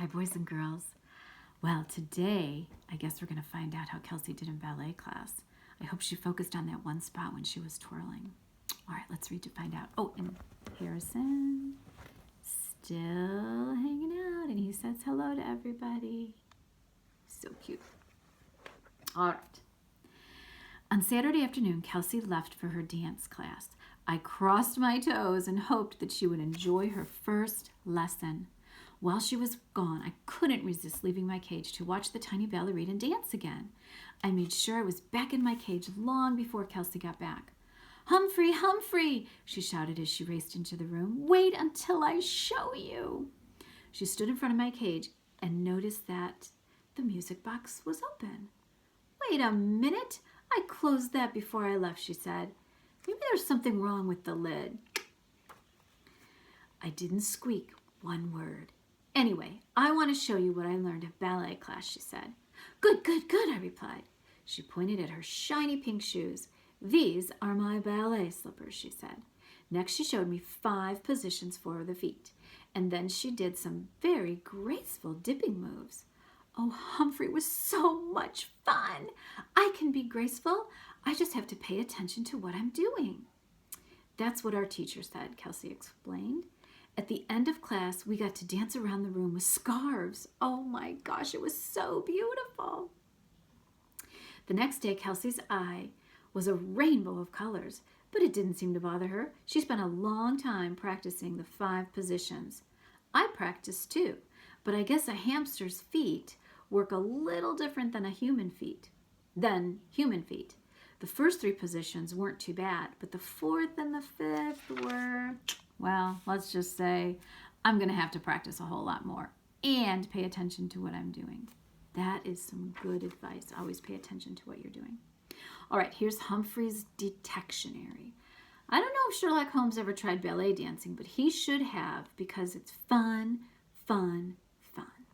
Hi, boys and girls. Well, today, I guess we're going to find out how Kelsey did in ballet class. I hope she focused on that one spot when she was twirling. All right, let's read to find out. Oh, and Harrison, still hanging out, and he says hello to everybody. So cute. All right. On Saturday afternoon, Kelsey left for her dance class. I crossed my toes and hoped that she would enjoy her first lesson. While she was gone, I couldn't resist leaving my cage to watch the tiny ballerina dance again. I made sure I was back in my cage long before Kelsey got back. "Humphrey, Humphrey!" she shouted as she raced into the room. "Wait until I show you." She stood in front of my cage and noticed that the music box was open. "Wait a minute. I closed that before I left," she said. "Maybe there's something wrong with the lid." I didn't squeak one word. "Anyway, I want to show you what I learned at ballet class," she said. "Good, good, good," I replied. She pointed at her shiny pink shoes. "These are my ballet slippers," she said. Next, she showed me 5 positions for the feet, and then she did some very graceful dipping moves. Oh, Humphrey, was so much fun. I can be graceful. I just have to pay attention to what I'm doing. "That's what our teacher said," Kelsey explained. At the end of class, we got to dance around the room with scarves. Oh my gosh, it was so beautiful. The next day, Kelsey's eye was a rainbow of colors, but it didn't seem to bother her. She spent a long time practicing the 5 positions. I practiced too, but I guess a hamster's feet work a little different than human feet. The first 3 positions weren't too bad, but the 4th and the 5th were, well, let's just say I'm going to have to practice a whole lot more and pay attention to what I'm doing. That is some good advice. Always pay attention to what you're doing. All right, here's Humphrey's detectionary. I don't know if Sherlock Holmes ever tried ballet dancing, but he should have because it's fun, fun, fun.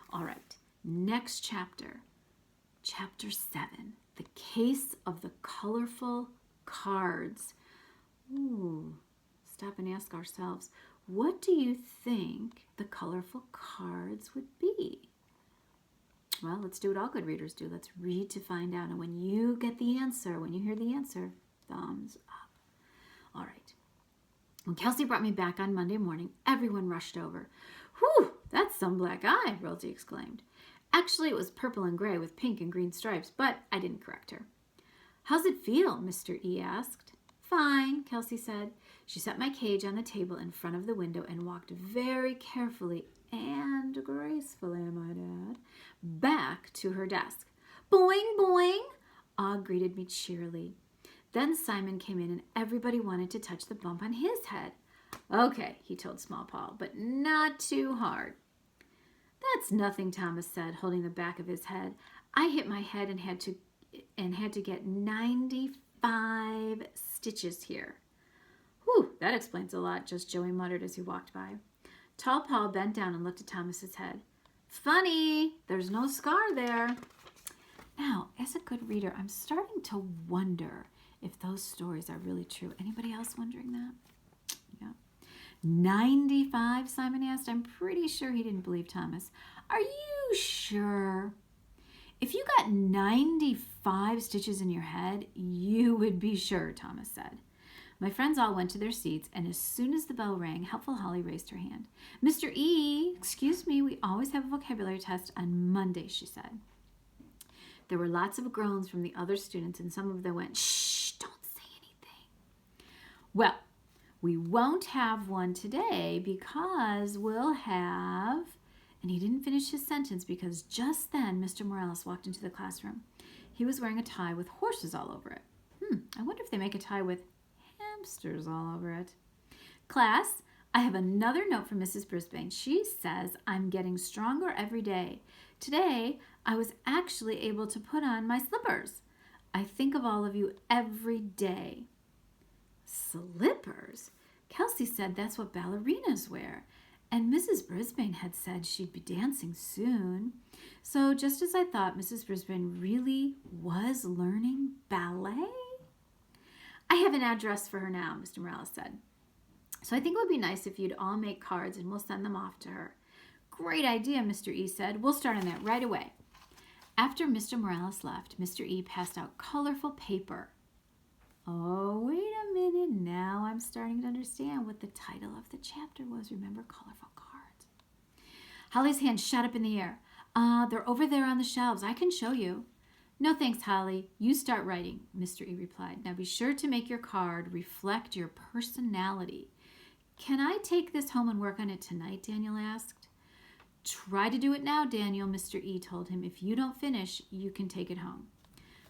All right, next chapter. Chapter 7, the case of the colorful cards. Ooh, stop and ask ourselves, what do you think the colorful cards would be? Well, let's do what all good readers do. Let's read to find out. And when you get the answer, when you hear the answer, thumbs up. All right. When Kelsey brought me back on Monday morning, everyone rushed over. "Whew, that's some black eye," Rosie exclaimed. Actually, it was purple and gray with pink and green stripes, but I didn't correct her. "How's it feel?" Mr. E asked. "Fine," Kelsey said. She set my cage on the table in front of the window and walked very carefully and gracefully, I might add, back to her desk. "Boing, boing!" Og greeted me cheerily. Then Simon came in and everybody wanted to touch the bump on his head. "Okay," he told Small Paul, "but not too hard." "That's nothing," Thomas said, holding the back of his head. "I hit my head and had to get 95 stitches here." "Whew, that explains a lot," just Joey muttered as he walked by. Tall Paul bent down and looked at Thomas's head. "Funny, there's no scar there." Now, as a good reader, I'm starting to wonder if those stories are really true. Anybody else wondering that? Yeah. 95, Simon asked. I'm pretty sure he didn't believe Thomas. "Are you sure?" "If you got 95 stitches in your head, you would be sure," Thomas said. My friends all went to their seats, and as soon as the bell rang, Helpful Holly raised her hand. "Mr. E, excuse me, we always have a vocabulary test on Monday," she said. There were lots of groans from the other students, and some of them went, "Shh, don't say anything." "Well, we won't have one today because we'll have..." And he didn't finish his sentence because just then Mr. Morales walked into the classroom. He was wearing a tie with horses all over it. I wonder if they make a tie with hamsters all over it. "Class, I have another note from Mrs. Brisbane. She says I'm getting stronger every day. Today, I was actually able to put on my slippers. I think of all of you every day." Slippers? Kelsey said that's what ballerinas wear. And Mrs. Brisbane had said she'd be dancing soon. So just as I thought, Mrs. Brisbane really was learning ballet? "I have an address for her now," Mr. Morales said. "So I think it would be nice if you'd all make cards and we'll send them off to her." Great idea, Mr. E said. We'll start on that right away. After Mr. Morales left, Mr. E passed out colorful paper. Oh, wait a minute. Now I'm starting to understand what the title of the chapter was. Remember, colorful cards. Holly's hand shot up in the air. They're over there on the shelves. I can show you. No thanks, Holly. You start writing, Mr. E replied. Now be sure to make your card reflect your personality. Can I take this home and work on it tonight? Daniel asked. Try to do it now, Daniel, Mr. E told him. If you don't finish, you can take it home.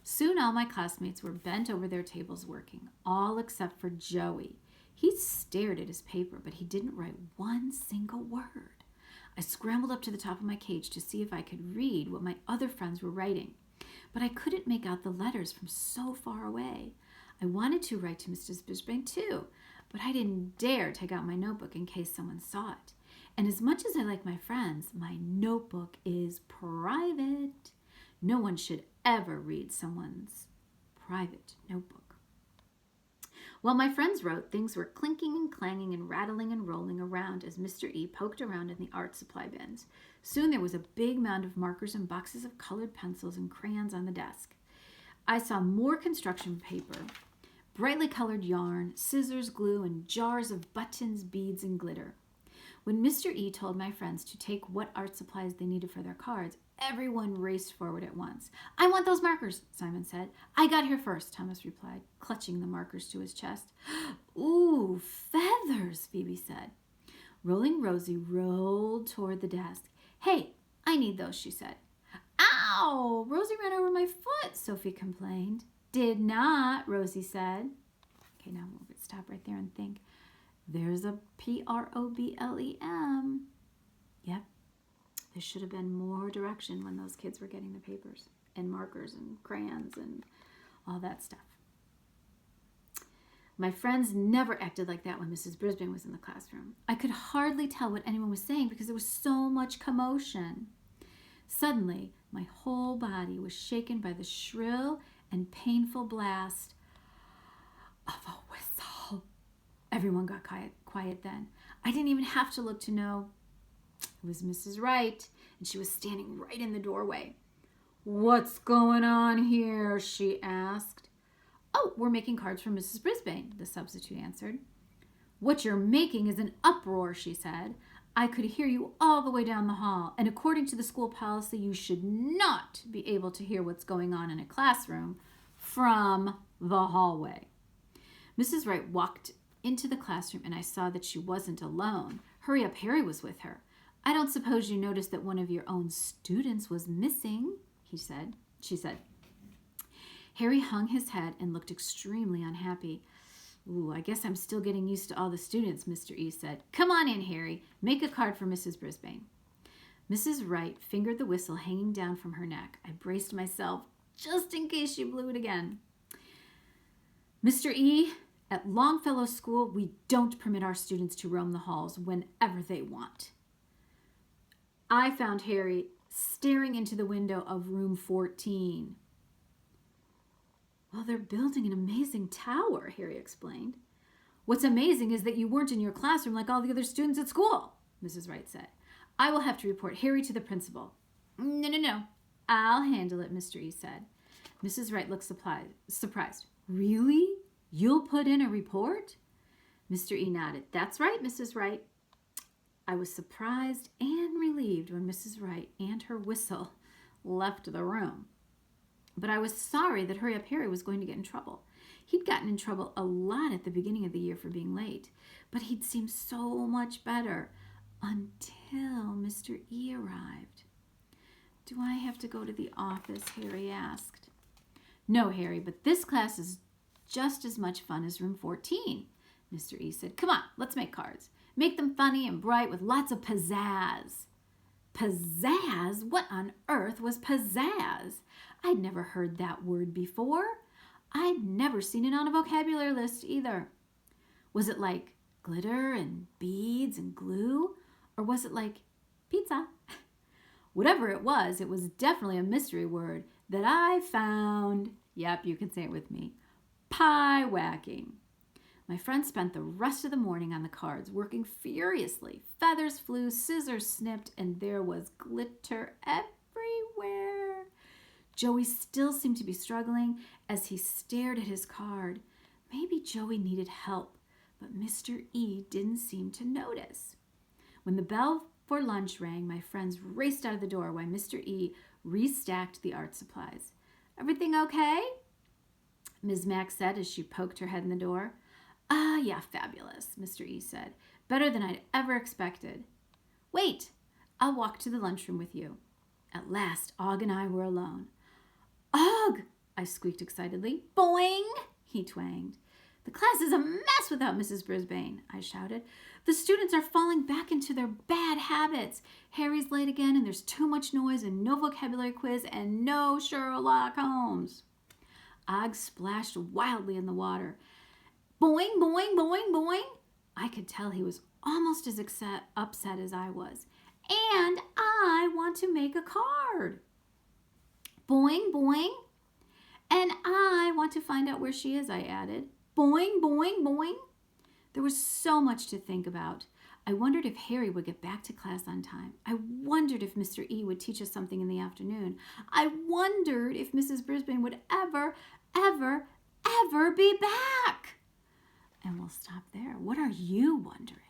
Soon all my classmates were bent over their tables working, all except for Joey. He stared at his paper, but he didn't write one single word. I scrambled up to the top of my cage to see if I could read what my other friends were writing, but I couldn't make out the letters from so far away. I wanted to write to Mrs. Brisbane too, but I didn't dare take out my notebook in case someone saw it. And as much as I like my friends, my notebook is private. No one should ever read someone's private notebook. While my friends wrote, things were clinking and clanging and rattling and rolling around as Mr. E poked around in the art supply bins. Soon there was a big mound of markers and boxes of colored pencils and crayons on the desk. I saw more construction paper, brightly colored yarn, scissors, glue, and jars of buttons, beads, and glitter. When Mr. E told my friends to take what art supplies they needed for their cards, everyone raced forward at once. I want those markers, Simon said. I got here first, Thomas replied, clutching the markers to his chest. Ooh, feathers, Phoebe said. Rolling Rosie rolled toward the desk. Hey, I need those, she said. Ow! Rosie ran over my foot, Sophie complained. Did not, Rosie said. Okay, now we'll stop right there and think. There's a problem. Yep. There should have been more direction when those kids were getting the papers and markers and crayons and all that stuff. My friends never acted like that when Mrs. Brisbane was in the classroom. I could hardly tell what anyone was saying because there was so much commotion. Suddenly, my whole body was shaken by the shrill and painful blast of a whistle. Everyone got quiet then. I didn't even have to look to know. It was Mrs. Wright, and she was standing right in the doorway. What's going on here? She asked. Oh, we're making cards for Mrs. Brisbane, the substitute answered. What you're making is an uproar, she said. I could hear you all the way down the hall, and according to the school policy, you should not be able to hear what's going on in a classroom from the hallway. Mrs. Wright walked into the classroom, and I saw that she wasn't alone. Hurry Up Harry was with her. I don't suppose you noticed that one of your own students was missing, she said. Harry hung his head and looked extremely unhappy. Ooh, I guess I'm still getting used to all the students, Mr. E said. Come on in, Harry. Make a card for Mrs. Brisbane. Mrs. Wright fingered the whistle hanging down from her neck. I braced myself just in case she blew it again. Mr. E, at Longfellow School, we don't permit our students to roam the halls whenever they want. I found Harry staring into the window of room 14. Well, they're building an amazing tower, Harry explained. What's amazing is that you weren't in your classroom like all the other students at school, Mrs. Wright said. I will have to report Harry to the principal. No. I'll handle it, Mr. E said. Mrs. Wright looked surprised. Really? You'll put in a report? Mr. E nodded. That's right, Mrs. Wright. I was surprised and relieved when Mrs. Wright and her whistle left the room. But I was sorry that Hurry Up Harry was going to get in trouble. He'd gotten in trouble a lot at the beginning of the year for being late, but he'd seemed so much better until Mr. E arrived. Do I have to go to the office? Harry asked. No, Harry, but this class is just as much fun as room 14, Mr. E said. Come on, let's make cards. Make them funny and bright with lots of pizzazz. Pizzazz? What on earth was pizzazz? I'd never heard that word before. I'd never seen it on a vocabulary list either. Was it like glitter and beads and glue? Or was it like pizza? Whatever it was definitely a mystery word that I found, yep, you can say it with me, pie-whacking. My friend spent the rest of the morning on the cards, working furiously. Feathers flew, scissors snipped, and there was glitter everywhere. Joey still seemed to be struggling as he stared at his card. Maybe Joey needed help, but Mr. E didn't seem to notice. When the bell for lunch rang, my friends raced out of the door while Mr. E restacked the art supplies. "Everything okay?" Ms. Mack said as she poked her head in the door. "Ah, yeah, fabulous," Mr. E said. "Better than I'd ever expected." "Wait, I'll walk to the lunchroom with you." At last, Og and I were alone. "Og!" I squeaked excitedly. "Boing!" he twanged. "The class is a mess without Mrs. Brisbane," I shouted. "The students are falling back into their bad habits. Harry's late again, and there's too much noise, and no vocabulary quiz, and no Sherlock Holmes." Og splashed wildly in the water. "Boing, boing, boing, boing." I could tell he was almost as upset as I was. "And I want to make a card." "Boing, boing." "And I want to find out where she is," I added. "Boing, boing, boing." There was so much to think about. I wondered if Harry would get back to class on time. I wondered if Mr. E would teach us something in the afternoon. I wondered if Mrs. Brisbane would ever be back. And we'll stop there. What are you wondering?